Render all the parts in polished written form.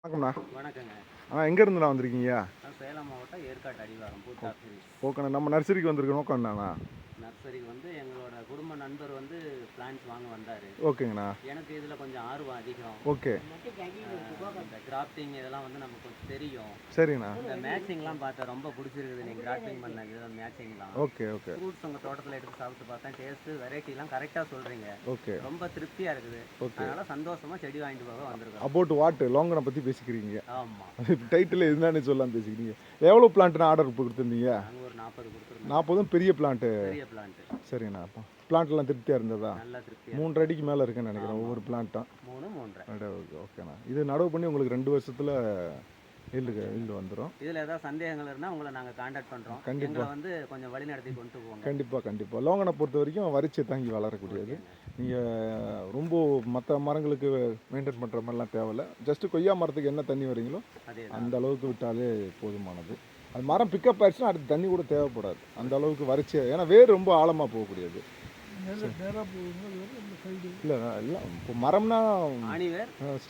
வணக்கம்ண்ணா. வணக்கங்க. எங்கேருந்துண்ணா வந்திருக்கீங்க? நான் சேலம் மாவட்டம் ஏற்காடு அடிவாரம் பூத்தாப்சி. ஓகேண்ணா. நம்ம நர்சரிக்கு வந்திருக்க நோக்கம் என்னண்ணா? நர்சரிக்கு வந்து எங்களோட குடும்ப நண்பர் வந்து பிளான்ட்ஸ் வாங்க வந்தார். ஓகேங்கண்ணா. எனக்கு இதில் கொஞ்சம் ஆர்வம் அதிகம். ஓகே. இந்த கிராஃப்டிங் இதெல்லாம் வந்து நமக்கு கொஞ்சம் தெரியும். சரிங்கண்ணா. இந்த மேட்சிங்லாம் பார்த்தேன், ரொம்ப பிடிச்சிருக்குது. நீங்கள் கிராஃப்டிங் பண்ணது மேட்சிங்லாம். Okay okay. ஃப்ரூட்ஸ் உங்கள் தோட்டத்தில் எடுத்து சாப்பிட்டு பார்த்தேன், டேஸ்ட்டு வெரைட்டிலாம் கரெக்டாக சொல்கிறீங்க. ஓகே. ரொம்ப திருப்தியாக இருக்குது. ஓகே. அதனால் சந்தோஷமாக செடி வாங்கிட்டு போக வந்திருக்கோம். அபவுட் வாட் லோங்கனை பற்றி பேசிக்கிறீங்க? ஆமாம். டைட்டில் என்னன்னு சொல்லலாம் பேசிக்கிறீங்க. எவ்வளோ பிளான்ட்னா ஆர்டர் கொடுத்துருந்தீங்க? நாங்கள் ஒரு 40 கொடுத்துருந்தோம். 40 பெரிய பிளான்ட்டு? பெரிய பிளான்ட்டு. சரிங்கண்ணா. அப்போ பிளான்ட்லாம் திருப்தியாக இருந்ததா? நல்லா திருப்தியாக. 3 அடிக்கு மேலே இருக்குன்னு நினைக்கிறேன் ஒவ்வொரு பிளான்ட்டும். 3.5. ஓகேண்ணா. இது நடவு பண்ணி உங்களுக்கு 2 வருஷத்தில் ஈல்டு வந்துடும். இதில் ஏதாவது சந்தேகங்கள் இருந்தால் உங்களை நாங்கள் காண்டாக்ட் பண்ணுறோம். கண்டிப்பாக. எங்களை வந்து கொஞ்சம் வழி நடத்தி கொண்டு போவோம். கண்டிப்பாக. லோங்கனை பொறுத்த வரைக்கும் வரிச்சை தாங்கி வளரக்கூடியது. நீங்கள் ரொம்ப மற்ற மரங்களுக்கு மெயின்டைன் பண்ணுற மாதிரிலாம் தேவையில்லை. ஜஸ்ட்டு கொய்யா மரத்துக்கு என்ன தண்ணி வரீங்களோ அந்த அளவுக்கு விட்டாலே போதுமானது. அது மரம் பிக்கப் ஆயிடுச்சுன்னா அடுத்து தண்ணி கூட தேவைப்படாது. அந்த அளவுக்கு வரிச்சை, ஏன்னா வேர் ரொம்ப ஆழமாக போகக்கூடியது. இல்லை இல்லை, இப்போ மரம்னா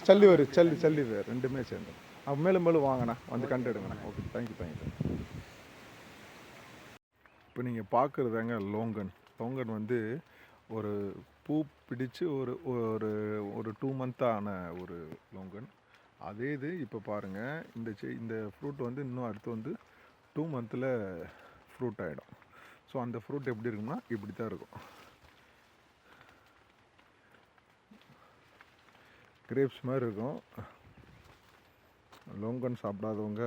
சல்லி வேர், சல்லி வேர் ரெண்டுமே சேர்ந்து. அப்போ மேலும் வாங்கண்ணா, வந்து கண்டு எடுங்கண்ணா. Okay, thank you. இப்போ நீங்கள் பார்க்குறதாங்க லோங்கன் வந்து ஒரு பூ பிடிச்சு ஒரு ஒரு ஒரு 2 மந்த்தான ஒரு லோங்கன். அதே இது இப்போ பாருங்கள், இந்த ஃப்ரூட் வந்து இன்னும் அடுத்து வந்து 2 மந்த்தில் ஃப்ரூட் ஆகிடும். ஸோ அந்த ஃப்ரூட் எப்படி இருக்கும்னா இப்படி தான் இருக்கும். கிரேப்ஸ் மாதிரி இருக்கும். லோங்கன் சாப்பிடாதவங்க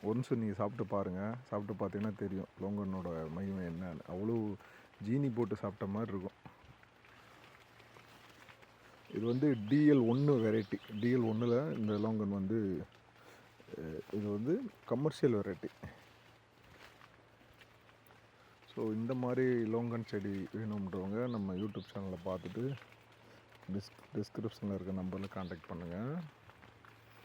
ஒன்ஸ் நீங்கள் சாப்பிட்டு பாருங்கள். சாப்பிட்டு பார்த்தீங்கன்னா தெரியும் லோங்கனோட மகிமை என்னன்னு. அவ்வளோ ஜீனி போட்டு சாப்பிட்ட மாதிரி இருக்கும். இது வந்து DL1 வெரைட்டி. DL1ல் இந்த லோங்கன் வந்து இது வந்து கமர்ஷியல் வெரைட்டி. ஸோ இந்த மாதிரி லோங்கன் செடி வேணுன்றவங்க நம்ம யூடியூப் சேனலை பார்த்துட்டு டிஸ்கிரிப்ஷனில் இருக்க நம்பரில் கான்டாக்ட் பண்ணுங்கள்.